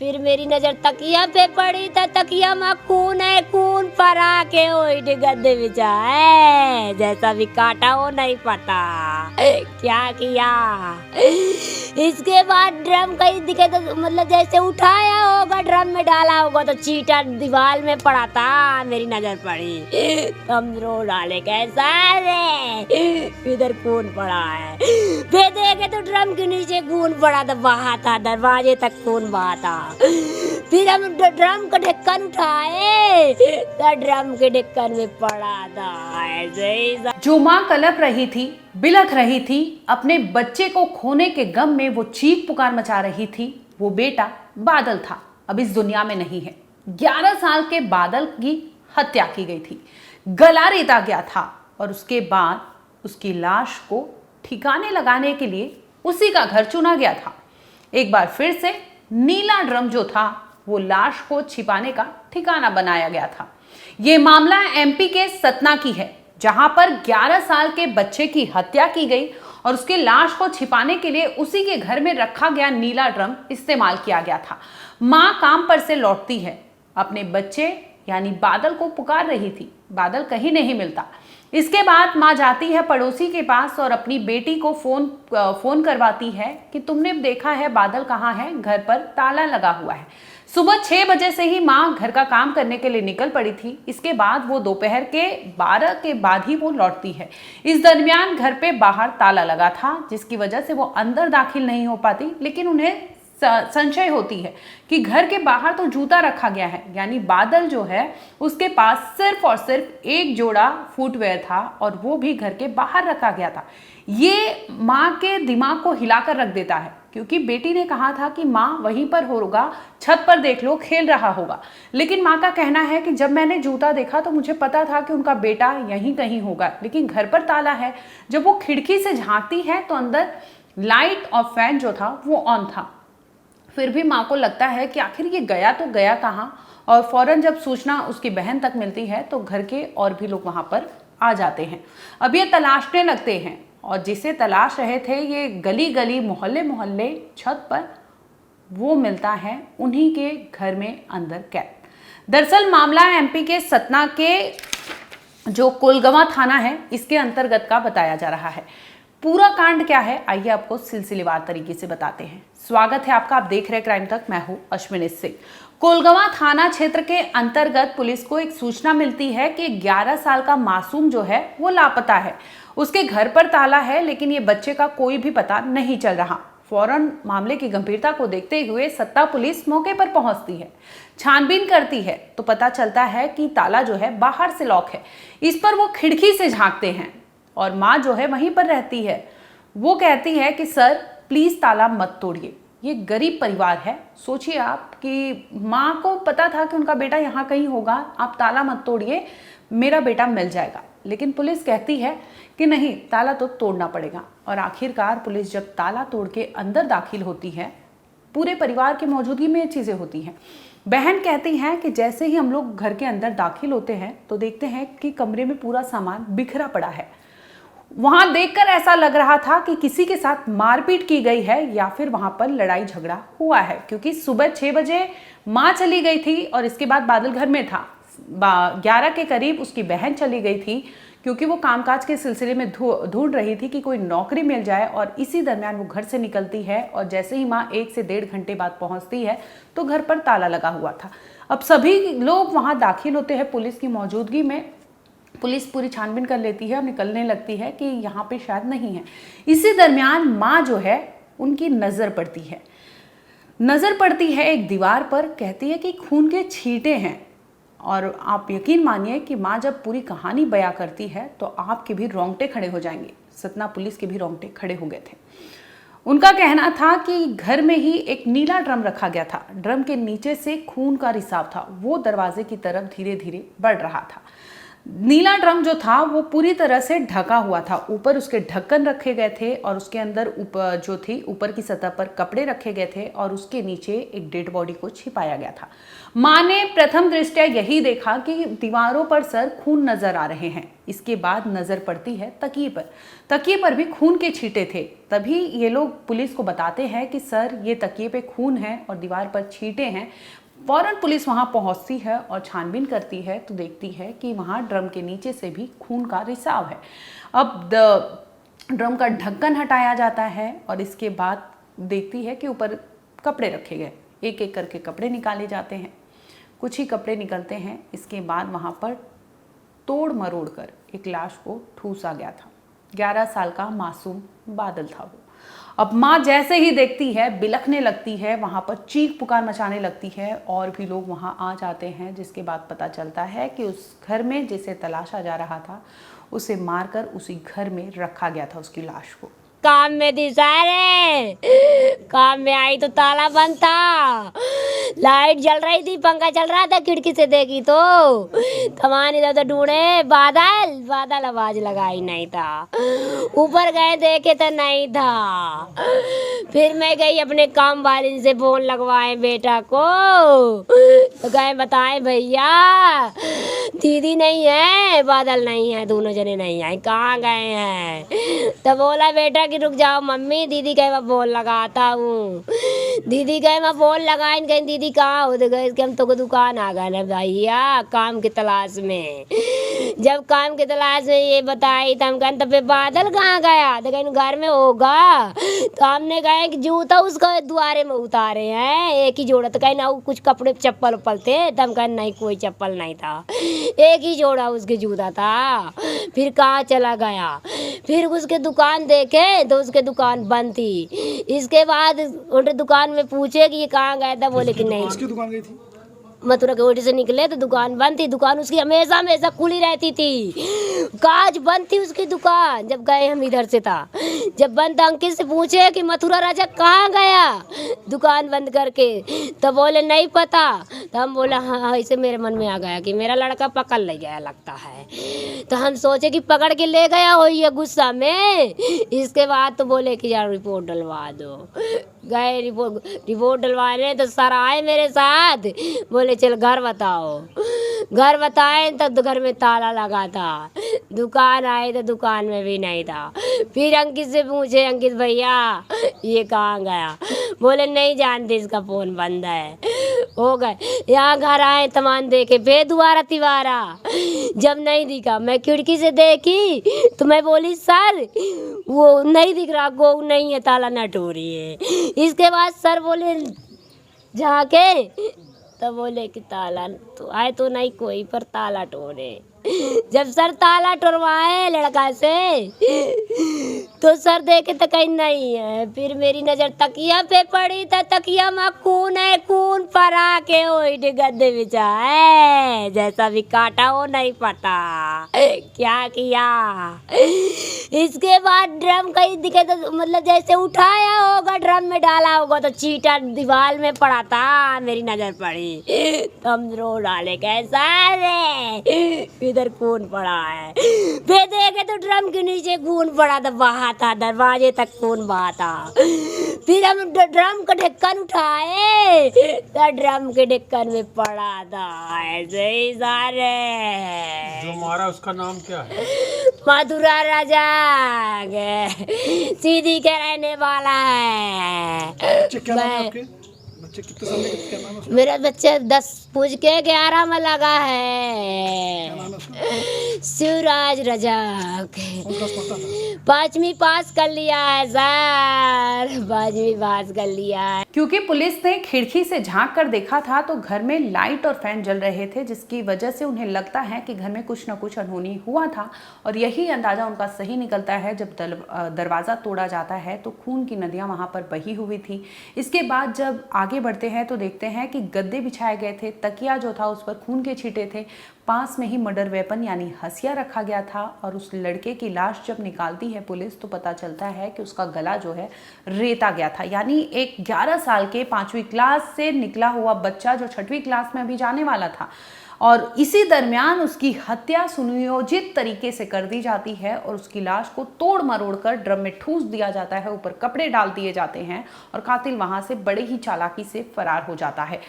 फिर मेरी नजर तकिया पे पड़ी तो तकिया में खून है, खून परा के ओइट गद्दे बिछा है। जैसा भी काटा वो नहीं पता क्या किया। इसके बाद ड्रम कहीं दिखे तो मतलब जैसे उठाया होगा ड्रम में डाला होगा तो चीटा दीवार में पड़ा था। मेरी नजर पड़ी हम रो डाले कैसा रे, इधर खून पड़ा है। फिर देखे तो ड्रम के नीचे खून पड़ा था, बहा था, दरवाजे तक खून बहा था। फिर हम ड्रम का ढक्कन उठाए तो ड्रम के ढक्कन में पड़ा था ऐसे ही। जो माँ कलप रही थी, बिलख रही थी, अपने बच्चे को खोने के गम में वो चीख पुकार मचा रही थी, वो बेटा बादल था, अब इस दुनिया में नहीं है। 11 साल के बादल की हत्या की गई थी, गला रेता गया था और उसके बाद उसकी लाश को ठिकाने लगाने के लिए उसी का घर चुना गया था। एक बार फिर से नीला ड्रम जो था वो लाश को छिपाने का ठिकाना बनाया गया था। ये मामला एमपी के सतना की है, जहां पर 11 साल के बच्चे की हत्या की गई और उसके लाश को छिपाने के लिए उसी के घर में रखा गया नीला ड्रम इस्तेमाल किया गया था। मां काम पर से लौटती है, अपने बच्चे यानी बादल को पुकार रही थी, बादल कहीं नहीं मिलता। इसके बाद मां जाती है पड़ोसी के पास और अपनी बेटी को फोन करवाती है कि तुमने देखा है बादल कहाँ है, घर पर ताला लगा हुआ है। सुबह 6 बजे से ही मां घर का काम करने के लिए निकल पड़ी थी। इसके बाद वो दोपहर के 12 के बाद ही वो लौटती है। इस दरमियान घर पे बाहर ताला लगा था, जिसकी वजह से वो अंदर दाखिल नहीं हो पाती, लेकिन उन्हें संशय होती है कि घर के बाहर तो जूता रखा गया है, यानी बादल जो है उसके पास सिर्फ और सिर्फ एक जोड़ा फुटवेयर था और वो भी घर के बाहर रखा गया था। ये माँ के दिमाग को हिलाकर रख देता है, क्योंकि बेटी ने कहा था कि माँ वहीं पर होगा, छत पर देख लो, खेल रहा होगा। लेकिन माँ का कहना है कि जब मैंने जूता देखा तो मुझे पता था कि उनका बेटा यहीं कहीं होगा, लेकिन घर पर ताला है। जब वो खिड़की से झांकती है तो अंदर लाइट और फैन जो था वो ऑन था। फिर भी माँ को लगता है कि आखिर ये गया तो गया कहाँ, और फौरन जब सूचना उसकी बहन तक मिलती है तो घर के और भी लोग वहाँ पर आ जाते हैं। अब ये तलाशने लगते हैं और जिसे तलाश रहे थे ये गली गली मोहल्ले मोहल्ले छत पर, वो मिलता है उन्हीं के घर में अंदर कैद। दरअसल मामला एमपी के सतना के जो कोलगवां थाना है इसके अंतर्गत का बताया जा रहा है। पूरा कांड क्या है आइए आपको सिलसिलेवार तरीके से बताते हैं। स्वागत है आपका, आप देख रहे हैं क्राइम तक, मैं हूं अश्विनी सिंह। कोलगवां थाना क्षेत्र के अंतर्गत पुलिस को एक सूचना मिलती है कि 11 साल का मासूम जो है वो लापता है। उसके घर पर ताला है लेकिन ये बच्चे का कोई भी पता नहीं चल रहा। फौरन मामले की गंभीरता को देखते हुए सत्ता पुलिस मौके पर पहुंचती है, छानबीन करती है तो पता चलता है कि ताला जो है बाहर से लॉक है। इस पर वो खिड़की से झांकते हैं और माँ जो है वहीं पर रहती है। वो कहती है कि सर प्लीज ताला मत तोड़िए, ये गरीब परिवार है। सोचिए आप कि माँ को पता था कि उनका बेटा यहाँ कहीं होगा, आप ताला मत तोड़िए, मेरा बेटा मिल जाएगा। लेकिन पुलिस कहती है कि नहीं, ताला तो तोड़ना पड़ेगा। और आखिरकार पुलिस जब ताला तोड़ के अंदर दाखिल होती है, पूरे परिवार की मौजूदगी में ये चीज़ें होती हैं। बहन कहती हैं कि जैसे ही हम लोग घर के अंदर दाखिल होते हैं तो देखते हैं कि कमरे में पूरा सामान बिखरा पड़ा है। वहां देखकर ऐसा लग रहा था कि किसी के साथ मारपीट की गई है या फिर वहां पर लड़ाई झगड़ा हुआ है, क्योंकि सुबह 6 बजे माँ चली गई थी और इसके बाद बादल घर में था। 11 के करीब उसकी बहन चली गई थी, क्योंकि वो कामकाज के सिलसिले में ढूंढ रही थी कि कोई नौकरी मिल जाए। और इसी दरमियान वो घर से निकलती है और जैसे ही माँ 1 से 1.5 घंटे बाद पहुंचती है तो घर पर ताला लगा हुआ था। अब सभी लोग वहां दाखिल होते हैं पुलिस की मौजूदगी में। पुलिस पूरी छानबीन कर लेती है और निकलने लगती है कि यहाँ पे शायद नहीं है। इसी दरमियान माँ जो है उनकी नज़र पड़ती है एक दीवार पर। कहती है कि खून के छींटे हैं। और आप यकीन मानिए कि माँ जब पूरी कहानी बयां करती है तो आपके भी रोंगटे खड़े हो जाएंगे। सतना पुलिस के भी रोंगटे खड़े हो गए थे। उनका कहना था कि घर में ही एक नीला ड्रम रखा गया था, ड्रम के नीचे से खून का रिसाव था, वो दरवाजे की तरफ धीरे धीरे बढ़ रहा था। नीला ड्रम जो था वो पूरी तरह से ढका हुआ था, ऊपर उसके ढक्कन रखे गए थे और उसके अंदर ऊपर जो थी ऊपर की सतह पर कपड़े रखे गए थे और उसके नीचे एक डेड बॉडी को छिपाया गया था। माँ ने प्रथम दृष्टया यही देखा कि दीवारों पर सर खून नजर आ रहे हैं। इसके बाद नजर पड़ती है तकिए पर भी खून के छींटे थे। तभी ये लोग पुलिस को बताते हैं कि सर ये तकिए पे खून है और दीवार पर छींटे हैं। फौरन पुलिस वहां पहुंचती है और छानबीन करती है तो देखती है कि वहां ड्रम के नीचे से भी खून का रिसाव है। अब ड्रम का ढक्कन हटाया जाता है और इसके बाद देखती है कि ऊपर कपड़े रखे गए, एक एक करके कपड़े निकाले जाते हैं। कुछ ही कपड़े निकलते हैं। इसके बाद वहां पर तोड़ मरोड़ कर एक लाश को ठूसा गया था। 11 साल का मासूम बादल था वो। अब माँ जैसे ही देखती है बिलखने लगती है, वहाँ पर चीख पुकार मचाने लगती है और भी लोग वहाँ आ जाते हैं, जिसके बाद पता चलता है कि उस घर में जिसे तलाशा जा रहा था उसे मारकर उसी घर में रखा गया था उसकी लाश को। काम में थी सारे, काम में आई तो ताला बंद था, लाइट जल रही थी, पंखा चल रहा था, खिड़की से देखी तो कमान इधर उधर ढूंढे, बादल आवाज लगाई नहीं था, ऊपर गए देखे तो नहीं था। फिर मैं गई अपने काम वाले से फोन लगवाए बेटा को, तो गए बताए भैया दीदी नहीं है, बादल नहीं है, दोनों जने नहीं आए, कहाँ गए हैं। तो बोला बेटा कि रुक जाओ मम्मी, दीदी कहे मैं फोन लगाता हूँ। दीदी कहे मैं फोन लगाई, कहीं दीदी कहाँ हो, तो गए कि हम तो दुकान आ गए ना भैया काम की तलाश में। जब काम की तलाश में ये बताई तो हम कहें तो फिर बादल कहाँ गया, तो कहीं घर में होगा। तो हमने कहा कि जूता उसका द्वारे में उतारे हैं, एक ही जोड़ा, तो कहीं ना कुछ कपड़े चप्पल उप्पल थे, तो हम कहें नहीं कोई चप्पल नहीं था, एक ही जोड़ा उसके जूता था। फिर कहाँ चला गया, फिर उसके दुकान देखे तो उसके दुकान बंद थी। इसके बाद उनके दुकान में पूछे कि ये कहाँ गया था, बोले कि नहीं उसकी दुकान गई थी। मथुरा के ओटी से निकले तो दुकान बंद थी। दुकान उसकी हमेशा खुली रहती थी, काज बंद थी उसकी दुकान। जब गए हम इधर से था, जब बंद अंकित से पूछे कि मथुरा राजा कहाँ गया दुकान बंद करके, तो बोले नहीं पता। तो हम बोला हाँ, ऐसे मेरे मन में आ गया कि मेरा लड़का पकड़ ले गया लगता है। तो हम सोचे कि पकड़ के ले गया हो ये गुस्सा में। इसके बाद तो बोले कि यार रिपोर्ट डलवा दो। गए रिपोर्ट डलवाने तो सर आए मेरे साथ, बोले चल घर बताओ। घर बताए तब तो घर में ताला लगा था। दुकान आए तो दुकान में भी नहीं था। फिर अंकित से पूछे अंकित भैया ये कहाँ गया, बोले नहीं जानते इसका फोन बंद है। हो गए यहाँ घर आए तमान देखे फिर दोबारा तिवारा, जब नहीं दिखा मैं खिड़की से देखी तो मैं बोली सर वो नहीं दिख रहा, गो नहीं है, ताला न टोरी है। इसके बाद सर बोले जाके, तो बोले कि ताला तो आए तो नहीं कोई, पर ताला टोरे। जब सर ताला टोरवाए लड़का से तो सर देखे तो कहीं नहीं है। फिर मेरी नजर तकिया पे पड़ी तो तकिया में खून है, खून परा के ओइट गद्दे बिछा है, जैसा भी काटा वो नहीं पता क्या किया। इसके बाद ड्रम कहीं दिखे तो मतलब जैसे उठाया होगा ड्रम में डाला होगा तो चीटा दीवार में पड़ा था, मेरी नजर पड़ी तो हम रो डाले कैसा रे इधर खून पड़ा है। फिर देखे तो ड्रम के नीचे खून पड़ा था, बहा था, दरवाजे तक खून बहा था। फिर हम ड्रम का ढक्कन उठाए तो ड्रम के ढक्कन में पड़ा था ऐसे ही सारे। जो मारा उसका नाम क्या है? मथुरा राजा सीधी के रहने वाला है। बच्चे क्या नाम है आपके? बच्चे कितने साल के, क्या नाम है उसका? मेरा बच्चा 10 पूज के 11 में लगा क्या नाम है। है उसका? शिवराज राजा कौन क्लास पढ़ता था? 5वीं पास कर लिया है सर, 5वीं पास कर लिया है। क्योंकि पुलिस ने खिड़की से झांक कर देखा था तो घर में लाइट और फैन जल रहे थे, जिसकी वजह से उन्हें लगता है कि घर में कुछ न कुछ अनहोनी हुआ था। और यही अंदाजा उनका सही निकलता है जब दरवाज़ा तोड़ा जाता है तो खून की नदियां वहां पर बही हुई थी। इसके बाद जब आगे बढ़ते हैं तो देखते हैं कि गद्दे बिछाए गए थे, तकिया जो था उस पर खून के छींटे थे, पास में ही मर्डर वेपन यानी हंसिया रखा गया था। और उस लड़के की लाश जब निकालती है पुलिस तो पता चलता है कि उसका गला जो है रेता गया था। यानी एक 11 साल के 5वीं क्लास से निकला हुआ बच्चा जो 6वीं क्लास में अभी जाने वाला था, और इसी दरमियान उसकी हत्या सुनियोजित तरीके से कर दी जाती है और उसकी लाश को तोड़ मरोड़ कर ड्रम में ठूस दिया जाता है, ऊपर कपड़े डाल दिए जाते हैं और कातिल वहां से बड़े ही चालाकी से फरार हो जाता है।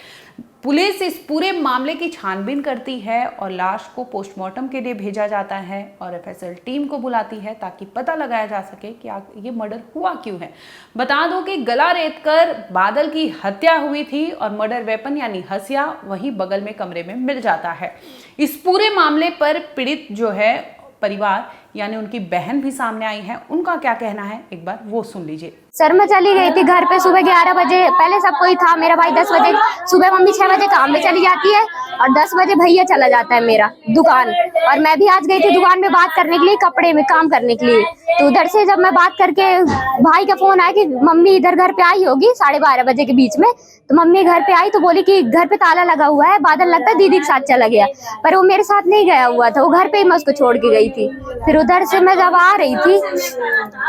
पुलिस इस पूरे मामले की छानबीन करती है और लाश को पोस्टमार्टम के लिए भेजा जाता है और एफएसएल टीम को बुलाती है ताकि पता लगाया जा सके कि ये मर्डर हुआ क्यों है। बता दो कि गला रेतकर बादल की हत्या हुई थी और मर्डर वेपन यानी हसिया वहीं बगल में कमरे में मिल जाता है। इस पूरे मामले पर पीड़ित जो है परिवार यानी उनकी बहन भी सामने आई है, उनका क्या कहना है एक बार वो सुन लीजिए। सर मैं चली गई थी घर पे सुबह 11 बजे, पहले सब कोई था, मेरा भाई 10 बजे, सुबह मम्मी 6 बजे काम में चली जाती है और 10 बजे भैया चला जाता है मेरा दुकान। और मैं भी आज गई थी दुकान में बात करने के लिए, कपड़े में काम करने के लिए। तो उधर से जब मैं बात करके भाई का फोन आया कि मम्मी इधर घर पे आई होगी 12:30 बजे के बीच में, तो मम्मी घर पे आई तो बोली कि घर पे ताला लगा हुआ है, बादल लगता है दीदी के साथ चला गया, पर वो मेरे साथ नहीं गया हुआ था, वो घर पे ही मैं उसको छोड़ के गई थी। फिर उधर से मैं जब आ रही थी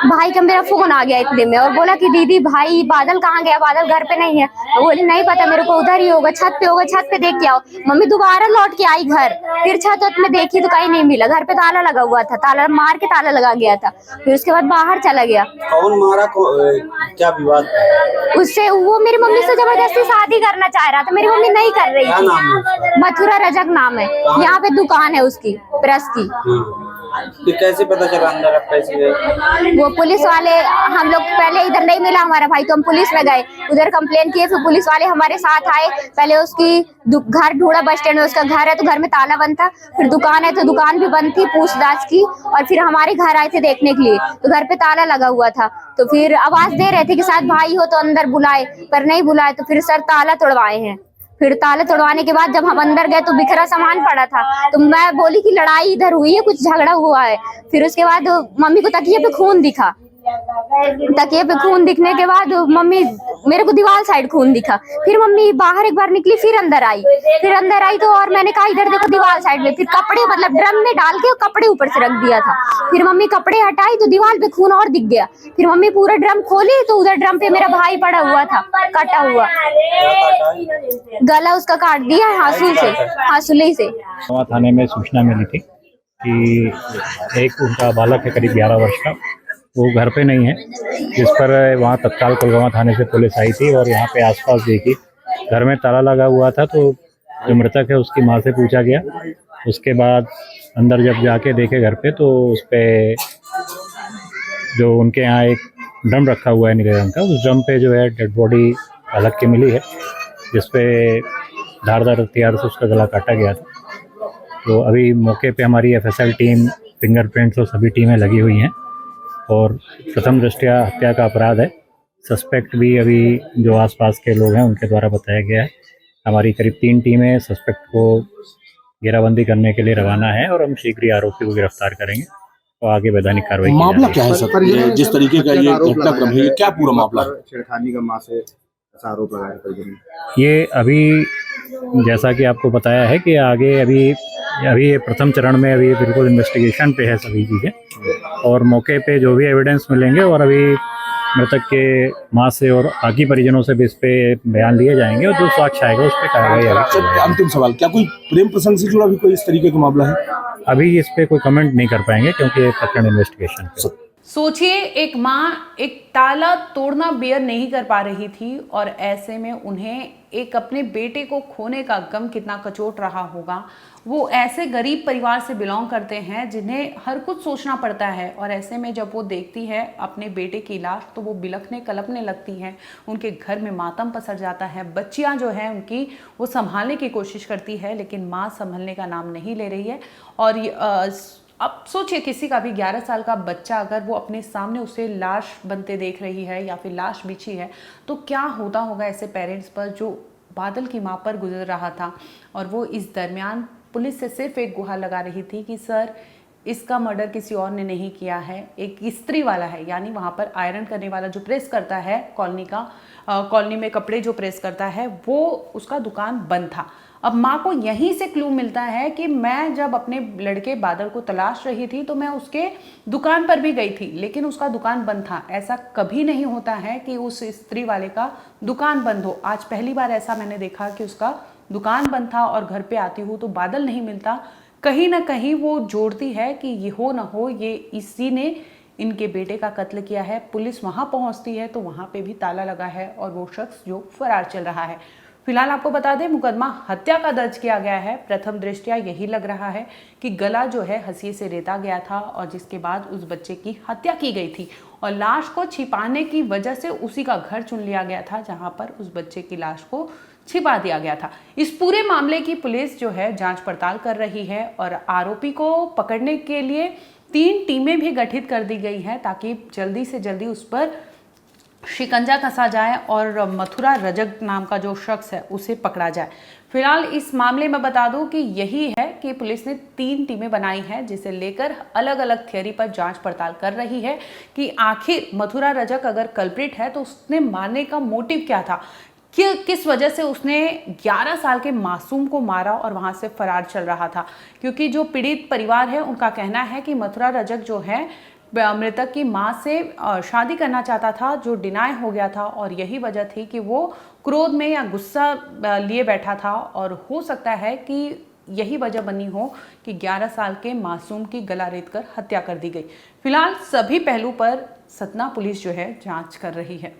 भाई का मेरा फोन आ गया इतने में और बोला कि दीदी भाई बादल कहाँ गया, बादल घर पे नहीं है। तो बोली नहीं पता मेरे को, उधर ही होगा, छत पे होगा, छत पे देख के आओ। मम्मी दोबारा लौट के आई घर, फिर छत में देखी तो कहीं नहीं मिला, घर पे ताला लगा हुआ था, ताला मार के ताला लगा गया था। फिर उसके बाद बाहर चला गया। कौन मारा, क्या विवाद उससे? वो मेरी मम्मी से जबरदस्ती शादी करना चाह रहा था, मेरी मम्मी नहीं कर रही क्या नाम है थी। मथुरा रजक नाम है, यहाँ पे दुकान है उसकी प्रेस की। फिर कैसे पता चला अंदर आप कैसे गए? वो पुलिस वाले, हम लोग पहले इधर नहीं मिला हमारा भाई तो हम पुलिस में गए, उधर कंप्लेन किए, फिर पुलिस वाले हमारे साथ आए। पहले उसकी घर ढूंढा, बस स्टैंड में उसका घर है तो घर में ताला बंद था, फिर दुकान है तो दुकान भी बंद थी, पूछताछ की, और फिर हमारे घर आए थे देखने के लिए तो घर पे ताला लगा हुआ था। तो फिर आवाज दे रहे थे कि शायद भाई हो तो अंदर बुलाए, पर नहीं बुलाए, तो फिर सर ताला तोड़वाए हैं। फिर ताले तोड़वाने के बाद जब हम अंदर गए तो बिखरा सामान पड़ा था, तो मैं बोली कि लड़ाई इधर हुई है, कुछ झगड़ा हुआ है। फिर उसके बाद मम्मी को तकिए पे खून दिखा, तकिए पे खून दिखने के बाद मम्मी मेरे को दीवार साइड खून दिखा। फिर मम्मी बाहर एक बार निकली, फिर अंदर आई तो और मैंने कहा इधर देखो दीवार साइड में, फिर कपड़े मतलब ड्रम में डाल के कपड़े ऊपर से रख दिया था। फिर मम्मी कपड़े हटाई तो दीवार पे खून और दिख गया। फिर मम्मी पूरा ड्रम खोली तो उधर ड्रम पे मेरा भाई पड़ा हुआ था, कटा हुआ, गला उसका काट दिया हासूली से। थाने में सूचना मिली थी कि एक उनका बालक है करीब 11 वर्ष का, वो घर पे नहीं है, जिस पर वहाँ तत्काल कोलगांव थाने से पुलिस आई थी और यहाँ पे आसपास देखी, घर में ताला लगा हुआ था। तो जो मृतक है उसकी माँ से पूछा गया, उसके बाद अंदर जब जाके देखे घर पे तो उस पे जो उनके यहाँ एक ड्रम रखा हुआ है नीले रंग का, उस ड्रम पे जो है डेड बॉडी बालक की मिली है, जिसपे धारदार हथियार से उसका गला काटा गया था। तो अभी मौके पे हमारी एफएसएल टीम, फिंगरप्रिंट्स और सभी टीमें लगी हुई हैं और प्रथम दृष्टया हत्या का अपराध है। सस्पेक्ट भी अभी जो आसपास के लोग हैं उनके द्वारा बताया गया है। हमारी करीब 3 टीमें सस्पेक्ट को घेराबंदी करने के लिए रवाना है और हम शीघ्र ही आरोपी को गिरफ्तार करेंगे और आगे वैधानिक कार्रवाई। मामला क्या है सर? ये जिस तरीके का ये घटनाक्रम है, ये क्या पूरा मामला है? छेड़खानी का मां से आरोप लगाया परिजन। ये अभी जैसा कि आपको बताया है कि आगे अभी ये प्रथम चरण में अभी बिल्कुल इन्वेस्टिगेशन पे है सभी चीज़ें, और मौके पे जो भी एविडेंस मिलेंगे और अभी मृतक के मां से और बाकी परिजनों से भी इस पे बयान लिए जाएंगे और जो साक्ष्य आएगा उस पर कार्रवाई। अंतिम सवाल, क्या कोई प्रेम प्रसंग से जुड़ा भी कोई इस तरीके का मामला है? अभी इस पे कोई कमेंट नहीं कर पाएंगे क्योंकि ये प्रकरण इन्वेस्टिगेशन पे। सोचिए, एक माँ एक ताला तोड़ना बेयर नहीं कर पा रही थी और ऐसे में उन्हें एक अपने बेटे को खोने का गम कितना कचोट रहा होगा। वो ऐसे गरीब परिवार से बिलोंग करते हैं जिन्हें हर कुछ सोचना पड़ता है और ऐसे में जब वो देखती है अपने बेटे की लाश तो वो बिलखने कलपने लगती है। उनके घर में मातम पसर जाता है। बच्चियां जो हैं उनकी वो संभालने की कोशिश करती है लेकिन माँ संभलने का नाम नहीं ले रही है। और अब सोचिए, किसी का भी 11 साल का बच्चा अगर वो अपने सामने उसे लाश बनते देख रही है या फिर लाश बिछी है तो क्या होता होगा ऐसे पेरेंट्स पर जो बादल की माँ पर गुजर रहा था। और वो इस दरमियान पुलिस से सिर्फ एक गुहार लगा रही थी कि सर इसका मर्डर किसी और ने नहीं किया है, एक इस्त्री वाला है, यानी वहाँ पर आयरन करने वाला जो प्रेस करता है कॉलोनी में कपड़े जो प्रेस करता है वो उसका दुकान बंद था। अब माँ को यहीं से क्लू मिलता है कि मैं जब अपने लड़के बादल को तलाश रही थी तो मैं उसके दुकान पर भी गई थी लेकिन उसका दुकान बंद था। ऐसा कभी नहीं होता है कि उस स्त्री वाले का दुकान बंद हो। आज पहली बार ऐसा मैंने देखा कि उसका दुकान बंद था और घर पे आती हूँ तो बादल नहीं मिलता, कहीं ना कहीं वो जोड़ती है कि ये हो ना हो ये इसी ने इनके बेटे का कत्ल किया है। पुलिस वहां पहुंचती है तो वहां पे भी ताला लगा है और वो शख्स जो फरार चल रहा है। फिलहाल आपको बता दें मुकदमा हत्या का दर्ज किया गया है। प्रथम दृष्टया यही लग रहा है कि गला जो है हंसी से रेता गया था और जिसके बाद उस बच्चे की हत्या की गई थी और लाश को छिपाने की वजह से उसी का घर चुन लिया गया था जहां पर उस बच्चे की लाश को छिपा दिया गया था। इस पूरे मामले की पुलिस जो है जांच पड़ताल कर रही है और आरोपी को पकड़ने के लिए 3 टीमें भी गठित कर दी गई हैं ताकि जल्दी से जल्दी उस पर शिकंजा कसा जाए और मथुरा रजक नाम का जो शख्स है उसे पकड़ा जाए। फिलहाल इस मामले में बता दूं कि यही है कि पुलिस ने 3 टीमें बनाई हैं जिसे लेकर अलग अलग थियरी पर जांच पड़ताल कर रही है कि आखिर मथुरा रजक अगर कल्प्रिट है तो उसने मारने का मोटिव क्या था, कि किस वजह से उसने 11 साल के मासूम को मारा और वहां से फरार चल रहा था। क्योंकि जो पीड़ित परिवार है उनका कहना है कि मथुरा रजक जो है मृतक की मां से शादी करना चाहता था जो डिनाई हो गया था और यही वजह थी कि वो क्रोध में या गुस्सा लिए बैठा था और हो सकता है कि यही वजह बनी हो कि 11 साल के मासूम की गला रेत कर हत्या कर दी गई। फिलहाल सभी पहलू पर सतना पुलिस जो है जांच कर रही है।